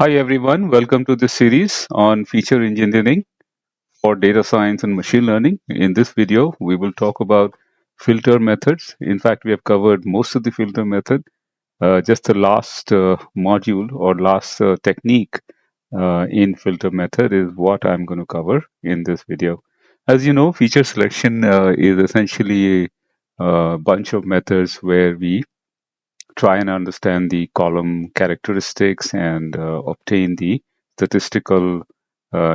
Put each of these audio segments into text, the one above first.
Hi everyone, welcome to this series on feature engineering for data science and machine learning. In this video, we will talk about filter methods. In fact, we have covered most of the filter method. Just the last module or last technique in filter method is what I'm going to cover in this video. As you know, feature selection is essentially a bunch of methods where we try and understand the column characteristics and obtain the statistical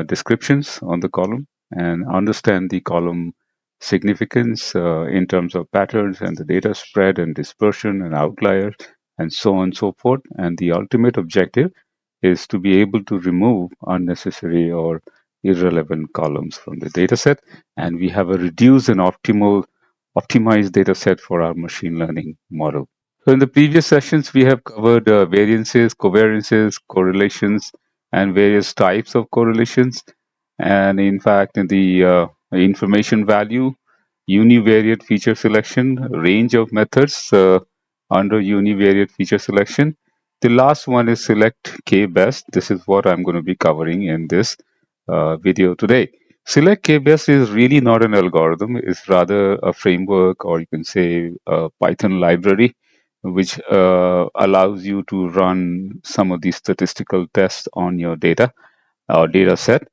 descriptions on the column and understand the column significance in terms of patterns and the data spread and dispersion and outliers and so on and so forth. And the ultimate objective is to be able to remove unnecessary or irrelevant columns from the data set. And we have a reduced and optimized data set for our machine learning model. So in the previous sessions, we have covered variances, covariances, correlations, and various types of correlations. And in fact, in the information value, univariate feature selection, range of methods under univariate feature selection. The last one is SelectKBest. This is what I'm going to be covering in this video today. SelectKBest is really not an algorithm. It's rather a framework, or you can say a Python library, which allows you to run some of these statistical tests on your data or data set,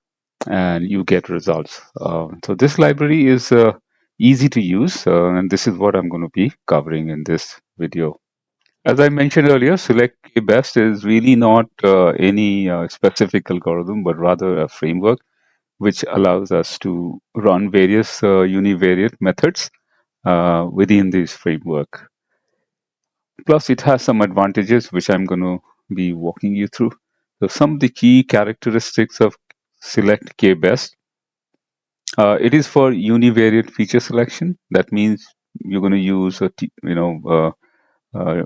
and you get results. So this library is easy to use, and this is what I'm going to be covering in this video. As I mentioned earlier, SelectKBest is really not any specific algorithm, but rather a framework which allows us to run various univariate methods within this framework. Plus, it has some advantages which I'm going to be walking you through. So, some of the key characteristics of SelectKBest. It is for univariate feature selection. That means you're going to use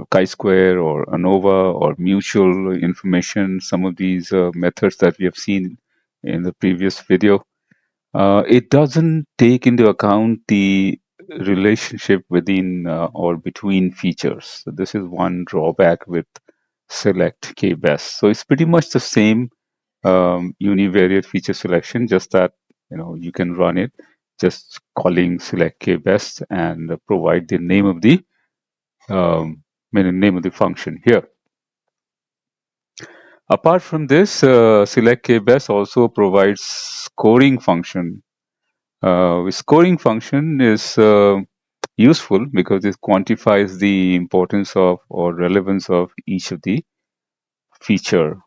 chi-square or ANOVA or mutual information. Some of these methods that we have seen in the previous video. It doesn't take into account the relationship within or between features. So this is one drawback with SelectKBest. So it's pretty much the same univariate feature selection, just that you can run it just calling SelectKBest and provide the name of the function here. Apart from this, SelectKBest also provides scoring function. Scoring function is useful because it quantifies the importance of or relevance of each of the feature.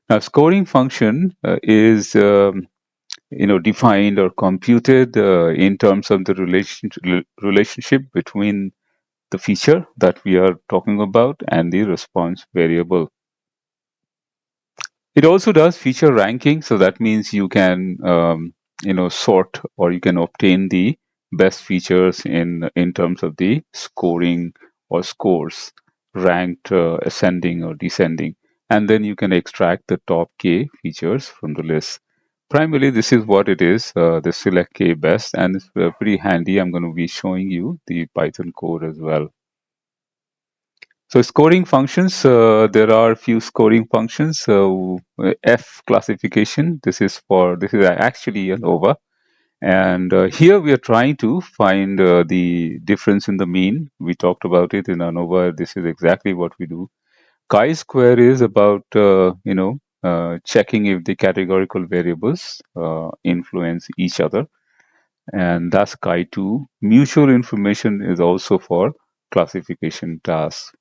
Now, scoring function is defined or computed in terms of the relationship between the feature that we are talking about and the response variable. It also does feature ranking, so that means you can sort or you can obtain the best features in terms of the scoring or scores, ranked ascending or descending, and then you can extract the top k features from the list. Primarily, this is what it is, the SelectKBest, and it's pretty handy. I'm going to be showing you the Python code as well. So scoring functions, there are a few scoring functions. So F classification, this is actually an ANOVA. And here we are trying to find the difference in the mean. We talked about it in ANOVA. This is exactly what we do. Chi-square is about, checking if the categorical variables influence each other. And that's chi2. Mutual information is also for classification tasks.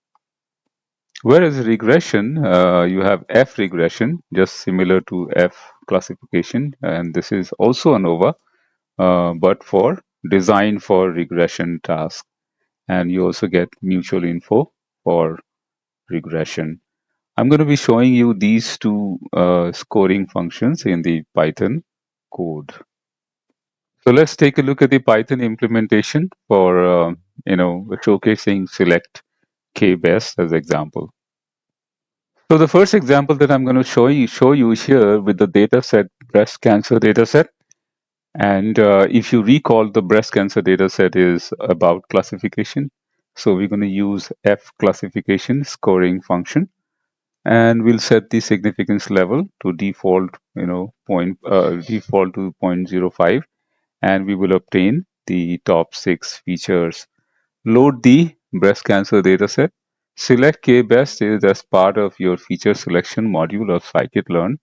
Whereas regression, you have F regression, just similar to F classification, and this is also ANOVA, but for design for regression tasks. And you also get mutual info for regression. I'm going to be showing you these two scoring functions in the Python code. So let's take a look at the Python implementation for showcasing SelectKBest as example. So the first example that I'm going to show you here with the data set, breast cancer data set. And if you recall, the breast cancer data set is about classification. So we're going to use F classification scoring function. and we'll set the significance level to default, default to 0.05, and we will obtain the top 6 features. Load the breast cancer dataset. SelectKBest is as part of your feature selection module of scikit-learn,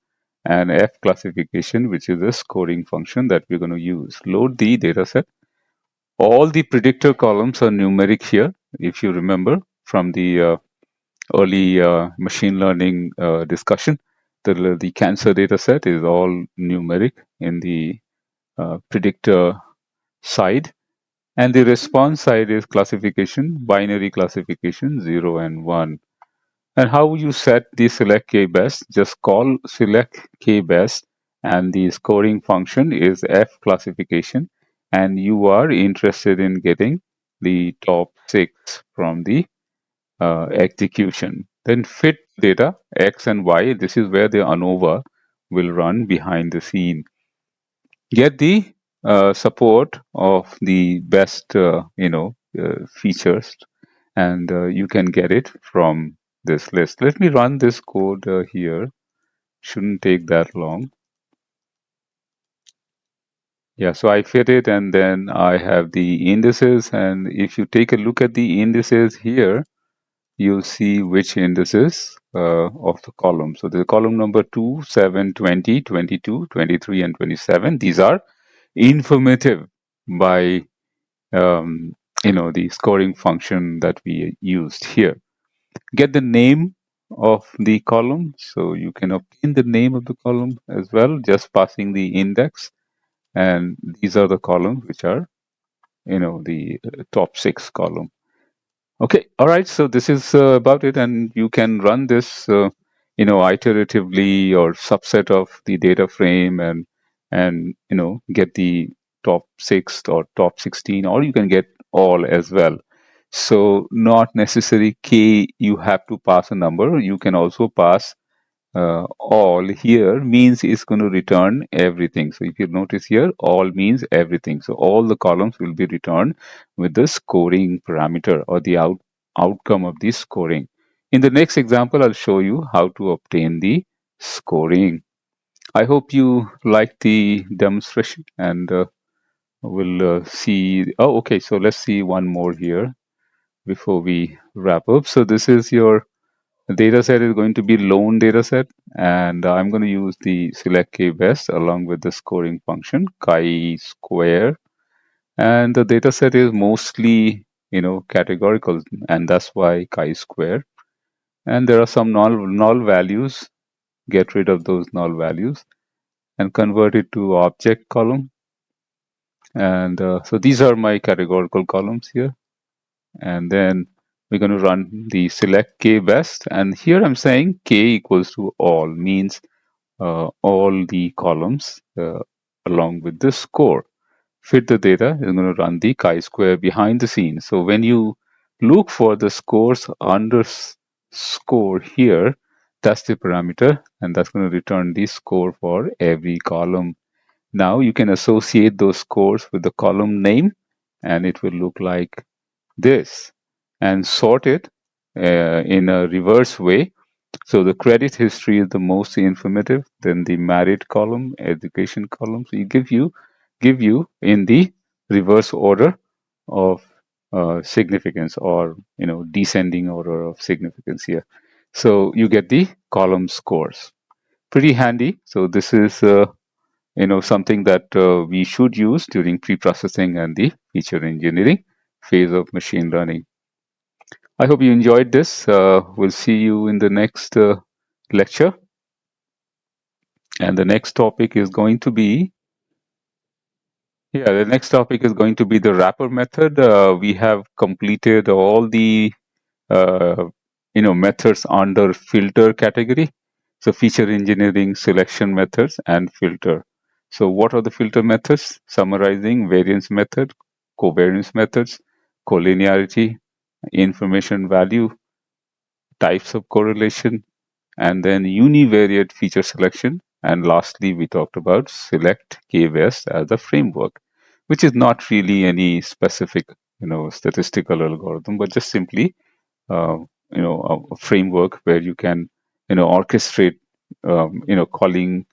and F classification, which is a scoring function that we're going to use. Load the dataset. All the predictor columns are numeric here, if you remember from the early machine learning discussion. The cancer dataset is all numeric in the predictor side, and the response side is classification, binary classification, 0 and 1. And how you set the select k best? Just call select k best, and the scoring function is F classification, and you are interested in getting the top 6 from the execution. Then fit data X and Y. This is where the ANOVA will run behind the scene. Get the support of the best features, and you can get it from this list. Let me run this code here. Shouldn't take that long. Yeah, so I fit it, and then I have the indices, and if you take a look at the indices here, you'll see which indices of the column. So the column number 2, 7, 20, 22, 23, and 27. These are informative by the scoring function that we used here. Get the name of the column, so you can obtain the name of the column as well, just passing the index. And these are the columns which are, the top 6 column. Okay, all right. So this is about it, and you can run this, iteratively or subset of the data frame, and get the top 6 or top 16, or you can get all as well. So not necessary k you have to pass a number. You can also pass all here means it's going to return everything. So if you notice here, all means everything. So all the columns will be returned with the scoring parameter or the outcome of the scoring. In the next example, I'll show you how to obtain the scoring. I hope you like the demonstration, and we'll see. Oh, okay. So let's see one more here before we wrap up. So this is your data set is going to be lone data set, and I'm going to use the SelectKBest along with the scoring function chi-square, and the data set is mostly categorical, and that's why chi-square. And there are some null values. Get rid of those null values and convert it to object column. And so these are my categorical columns here, and then we're going to run the SelectKBest, and here I'm saying k equals to all, means all the columns along with the score. Fit the data is going to run the chi-square behind the scenes. So when you look for the scores underscore here, that's the parameter, and that's going to return the score for every column. Now you can associate those scores with the column name, and it will look like this, and sort it in a reverse way. So the credit history is the most informative, then the married column, education column. So you give you in the reverse order of significance, or descending order of significance here. So you get the column scores. Pretty handy. So this is something that we should use during pre-processing and the feature engineering phase of machine learning. I hope you enjoyed this. We'll see you in the next lecture. And the next topic is going to be, the next topic is going to be the wrapper method. We have completed all the, methods under filter category. So feature engineering, selection methods, and filter. So what are the filter methods? Summarizing, variance method, covariance methods, collinearity, information value, types of correlation, and then univariate feature selection. And lastly, we talked about SelectKBest as a framework, which is not really any specific, statistical algorithm, but just simply, a framework where you can orchestrate, calling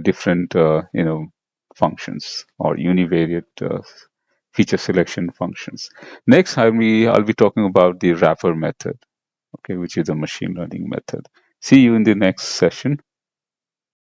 different, functions or univariate feature selection functions. Next, I'll be talking about the wrapper method, okay, which is a machine learning method. See you in the next session.